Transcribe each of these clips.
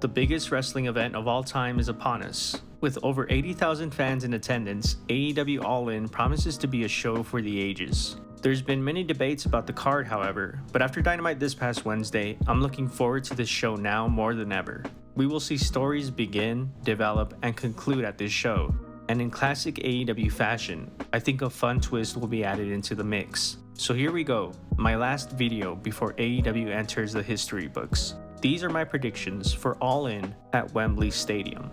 The biggest wrestling event of all time is upon us. With over 80,000 fans in attendance, AEW All In promises to be a show for the ages. There's been many debates about the card, however, but after Dynamite this past Wednesday, I'm looking forward to this show now more than ever. We will see stories begin, develop, and conclude at this show. And in classic AEW fashion, I think a fun twist will be added into the mix. So here we go, my last video before AEW enters the history books. These are my predictions for All In at Wembley Stadium.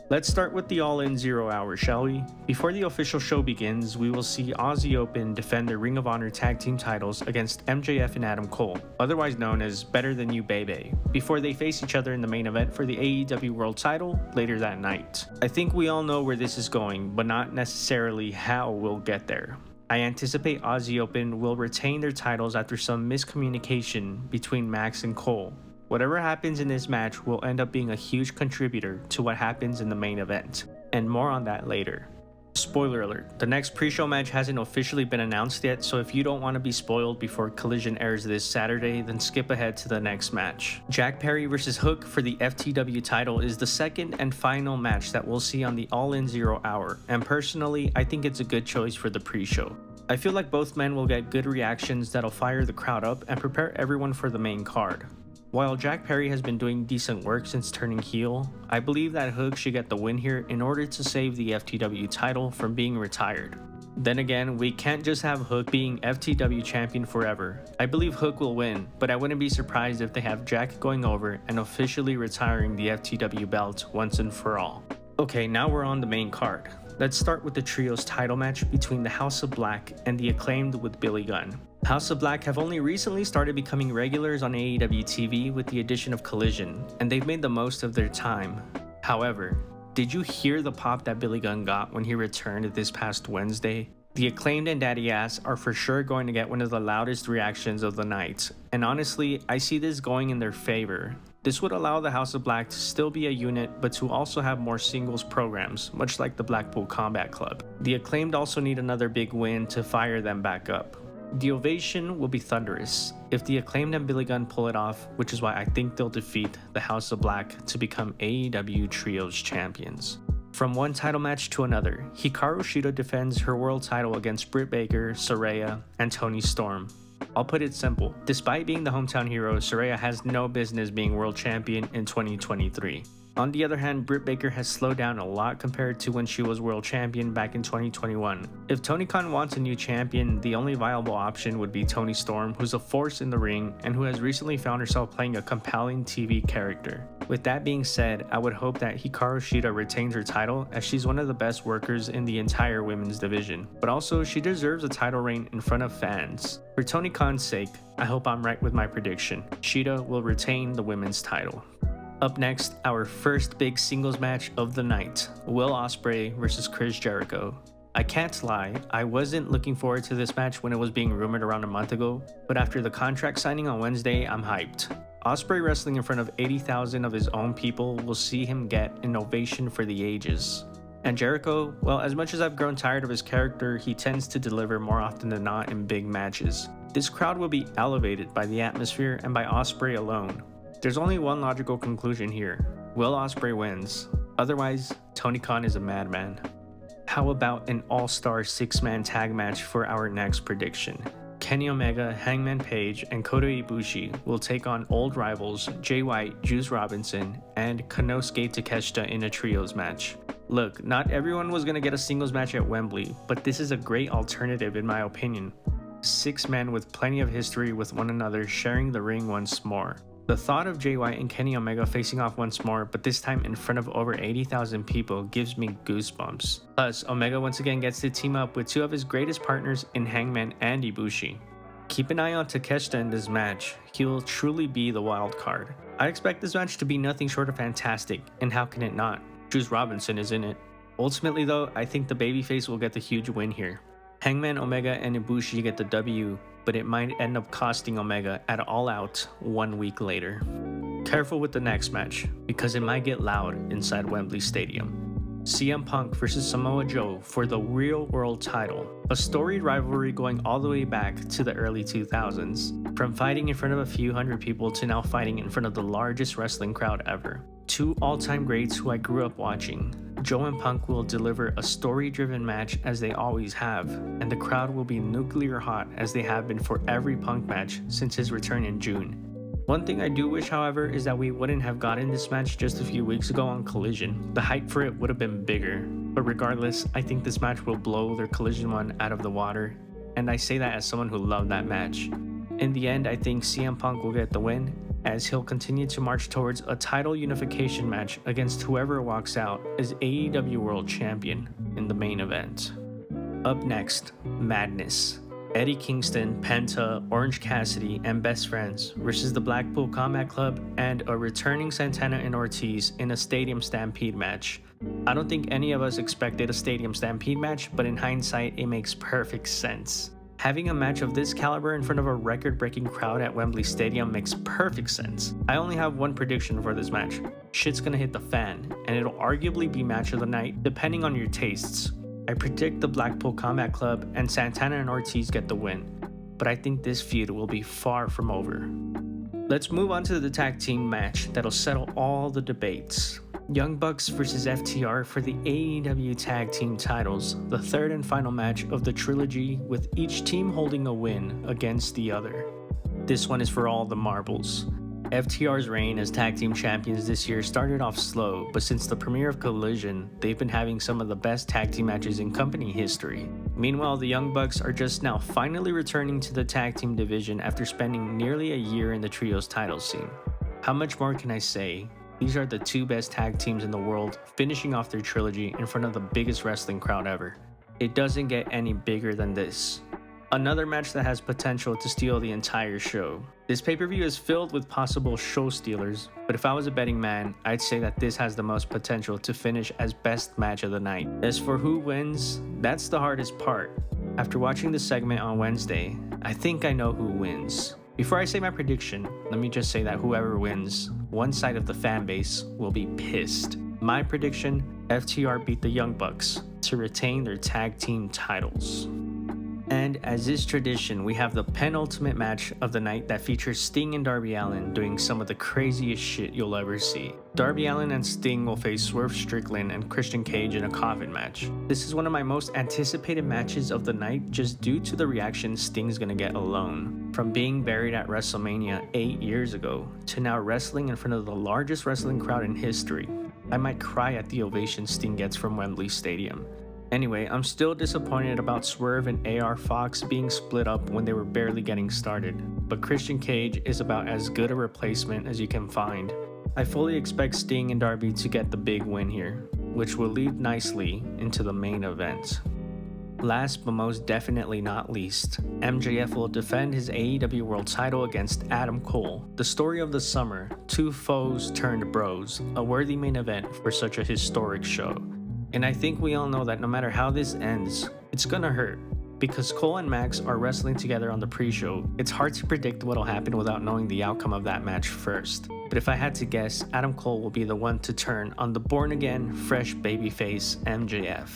Let's start with the All In 0 hour, shall we? Before the official show begins, we will see Aussie Open defend their Ring of Honor tag team titles against MJF and Adam Cole, otherwise known as Better Than You Bebe, before they face each other in the main event for the AEW World title later that night. I think we all know where this is going, but not necessarily how we'll get there. I anticipate Aussie Open will retain their titles after some miscommunication between Max and Cole. Whatever happens in this match will end up being a huge contributor to what happens in the main event, and more on that later. Spoiler alert, the next pre-show match hasn't officially been announced yet, so if you don't want to be spoiled before Collision airs this Saturday, then skip ahead to the next match. Jack Perry vs. Hook for the FTW title is the second and final match that we'll see on the All In 0 hour, and personally, I think it's a good choice for the pre-show. I feel like both men will get good reactions that'll fire the crowd up and prepare everyone for the main card. While Jack Perry has been doing decent work since turning heel, I believe that Hook should get the win here in order to save the FTW title from being retired. Then again, we can't just have Hook being FTW champion forever. I believe Hook will win, but I wouldn't be surprised if they have Jack going over and officially retiring the FTW belt once and for all. Okay, now we're on the main card. Let's start with the trios title match between the House of Black and the Acclaimed with Billy Gunn. House of Black have only recently started becoming regulars on AEW TV with the addition of Collision, and they've made the most of their time. However, did you hear the pop that Billy Gunn got when he returned this past Wednesday? The Acclaimed and Daddy Ass are for sure going to get one of the loudest reactions of the night, and honestly, I see this going in their favor. This would allow the House of Black to still be a unit, but to also have more singles programs, much like the Blackpool Combat Club. The Acclaimed also need another big win to fire them back up. The ovation will be thunderous if the Acclaimed and Billy Gunn pull it off, which is why I think they'll defeat the House of Black to become AEW Trios champions. From one title match to another, Hikaru Shida defends her world title against Britt Baker, Saraya, and Toni Storm. I'll put it simple, despite being the hometown hero, Saraya has no business being world champion in 2023. On the other hand, Britt Baker has slowed down a lot compared to when she was world champion back in 2021. If Tony Khan wants a new champion, the only viable option would be Toni Storm, who's a force in the ring and who has recently found herself playing a compelling TV character. With that being said, I would hope that Hikaru Shida retains her title as she's one of the best workers in the entire women's division, but also she deserves a title reign in front of fans. For Tony Khan's sake, I hope I'm right with my prediction. Shida will retain the women's title. Up next, our first big singles match of the night, Will Osprey vs. Chris Jericho. I can't lie, I wasn't looking forward to this match when it was being rumored around a month ago, but after the contract signing on Wednesday, I'm hyped. Osprey wrestling in front of 80,000 of his own people will see him get an ovation for the ages. And Jericho, well, as much as I've grown tired of his character, he tends to deliver more often than not in big matches. This crowd will be elevated by the atmosphere and by Osprey alone. There's only one logical conclusion here. Will Osprey wins. Otherwise, Tony Khan is a madman. How about an all-star 6-man tag match for our next prediction? Kenny Omega, Hangman Page, and Kota Ibushi will take on old rivals Jay White, Juice Robinson, and Konosuke Takeshita in a trios match. Look, not everyone was going to get a singles match at Wembley, but this is a great alternative in my opinion. 6 men with plenty of history with one another sharing the ring once more. The thought of Jay White and Kenny Omega facing off once more, but this time in front of over 80,000 people, gives me goosebumps. Plus, Omega once again gets to team up with 2 of his greatest partners in Hangman and Ibushi. Keep an eye on Takeshita in this match. He will truly be the wild card. I expect this match to be nothing short of fantastic, and how can it not? Juice Robinson is in it. Ultimately though, I think the babyface will get the huge win here. Hangman, Omega, and Ibushi get the W, but it might end up costing Omega at All Out 1 week later. Careful with the next match, because it might get loud inside Wembley Stadium. CM Punk versus Samoa Joe for the real world title. A storied rivalry going all the way back to the early 2000s. From fighting in front of a few hundred people to now fighting in front of the largest wrestling crowd ever. Two all-time greats who I grew up watching. Joe and Punk will deliver a story-driven match as they always have, and the crowd will be nuclear hot as they have been for every Punk match since his return in June. One thing I do wish, however, is that we wouldn't have gotten this match just a few weeks ago on Collision. The hype for it would have been bigger, but regardless, I think this match will blow their Collision one out of the water, and I say that as someone who loved that match. In the end, I think CM Punk will get the win, as he'll continue to march towards a title unification match against whoever walks out as AEW World Champion in the main event. Up next, Madness. Eddie Kingston, Penta, Orange Cassidy, and Best Friends versus the Blackpool Combat Club and a returning Santana and Ortiz in a Stadium Stampede match. I don't think any of us expected a Stadium Stampede match, but in hindsight, it makes perfect sense. Having a match of this caliber in front of a record-breaking crowd at Wembley Stadium makes perfect sense. I only have one prediction for this match. Shit's gonna hit the fan, and it'll arguably be match of the night depending on your tastes. I predict the Blackpool Combat Club and Santana and Ortiz get the win, but I think this feud will be far from over. Let's move on to the tag team match that'll settle all the debates. Young Bucks versus FTR for the AEW Tag Team titles, the third and final match of the trilogy with each team holding a win against the other. This one is for all the marbles. FTR's reign as tag team champions this year started off slow, but since the premiere of Collision, they've been having some of the best tag team matches in company history. Meanwhile, the Young Bucks are just now finally returning to the tag team division after spending nearly a year in the trios title scene. How much more can I say? These are the two best tag teams in the world, finishing off their trilogy in front of the biggest wrestling crowd ever. It doesn't get any bigger than this. Another match that has potential to steal the entire show. This pay-per-view is filled with possible show stealers, but if I was a betting man, I'd say that this has the most potential to finish as best match of the night. As for who wins, that's the hardest part. After watching the segment on Wednesday, I think I know who wins. Before I say my prediction, let me just say that whoever wins, one side of the fan base will be pissed. My prediction, FTR beat the Young Bucks to retain their tag team titles. And as is tradition, we have the penultimate match of the night that features Sting and Darby Allin doing some of the craziest shit you'll ever see. Darby Allin and Sting will face Swerve Strickland and Christian Cage in a coffin match. This is one of my most anticipated matches of the night just due to the reaction Sting's gonna get alone. From being buried at WrestleMania 8 years ago to now wrestling in front of the largest wrestling crowd in history. I might cry at the ovation Sting gets from Wembley Stadium. Anyway, I'm still disappointed about Swerve and AR Fox being split up when they were barely getting started, but Christian Cage is about as good a replacement as you can find. I fully expect Sting and Darby to get the big win here, which will lead nicely into the main event. Last but most definitely not least, MJF will defend his AEW World title against Adam Cole. The story of the summer, two foes turned bros, a worthy main event for such a historic show. And I think we all know that no matter how this ends, it's gonna hurt. Because Cole and Max are wrestling together on the pre-show, it's hard to predict what'll happen without knowing the outcome of that match first. But if I had to guess, Adam Cole will be the one to turn on the born-again, fresh babyface MJF.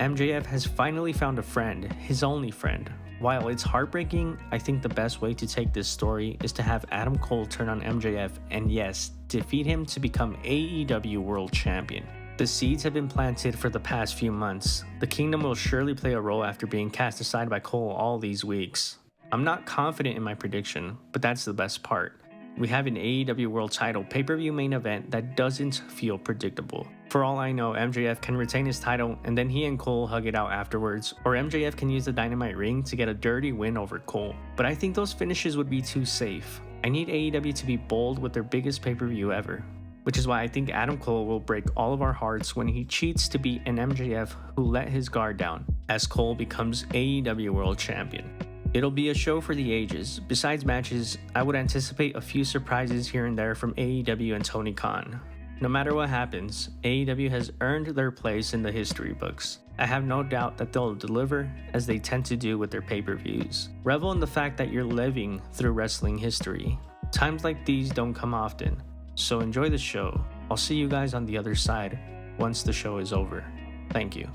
MJF has finally found a friend, his only friend. While it's heartbreaking, I think the best way to take this story is to have Adam Cole turn on MJF and yes, defeat him to become AEW World Champion. The seeds have been planted for the past few months. The Kingdom will surely play a role after being cast aside by Cole all these weeks. I'm not confident in my prediction, but that's the best part. We have an AEW World title pay-per-view main event that doesn't feel predictable. For all I know, MJF can retain his title and then he and Cole hug it out afterwards, or MJF can use the Dynamite ring to get a dirty win over Cole. But I think those finishes would be too safe. I need AEW to be bold with their biggest pay-per-view ever. Which is why I think Adam Cole will break all of our hearts when he cheats to beat an MJF who let his guard down, as Cole becomes AEW World Champion. It'll be a show for the ages. Besides matches, I would anticipate a few surprises here and there from AEW and Tony Khan. No matter what happens, AEW has earned their place in the history books. I have no doubt that they'll deliver, as they tend to do with their pay-per-views. Revel in the fact that you're living through wrestling history. Times like these don't come often. So enjoy the show. I'll see you guys on the other side. once the show is over. Thank you.